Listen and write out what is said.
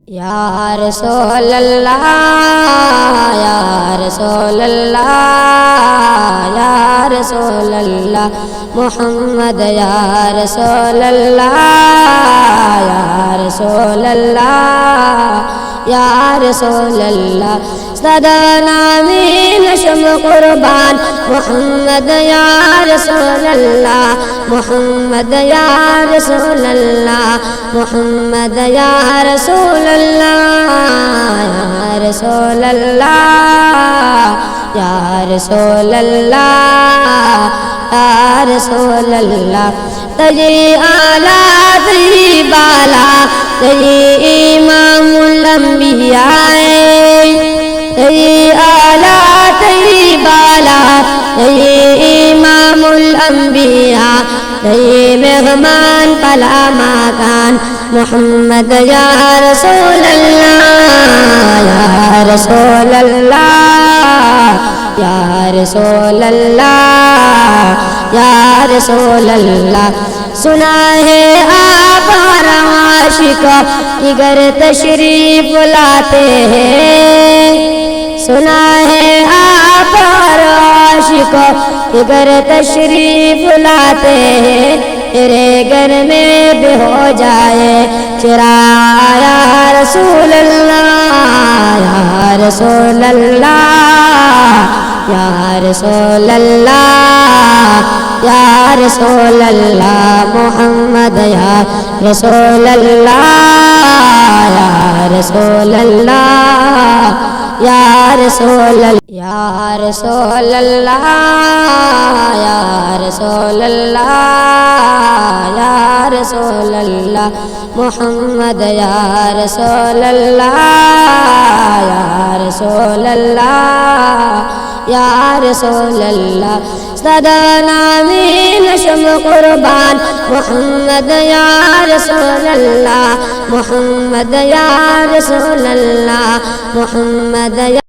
یا رسول اللہ یا رسول اللہ یا رسول اللہ محمد یا رسول اللہ یا رسول اللہ یا رسول اللہ صدا نامی نشم قربان محمد یا رسول اللہ محمد یا رسول اللہ محمد یا رسول اللہ یا رسول اللہ یا رسول اللہ یا رسول اللہ تجری اعلیٰ تجری بالا تجری امام الانبیاء تجری اعلیٰ تجری بالا تجری امام الانبیاء تجری مہمان پلا مکان محمد یا رسول اللہ یا رسول اللہ یا رسول اللہ یا رسول اللہ سنا ہے آپ عاشق اگر تشریف لاتے ہیں سنا ہے آپ عاشق اگر تشریف لاتے ہیں تیرے گھر میں بھی ہو جائے چراغ یا رسول اللہ یا رسول اللہ یا رسول اللہ یا رسول اللہ محمد یا رسول اللہ یا رسول اللہ یا رسول اللہ یا رسول اللہ یا رسول اللہ یا رسول اللہ محمد یا رسول اللہ یا رسول اللہ یا رسول اللہ صدا نامی نشم قربان محمد یا رسول اللہ محمد یا رسول اللہ محمد یا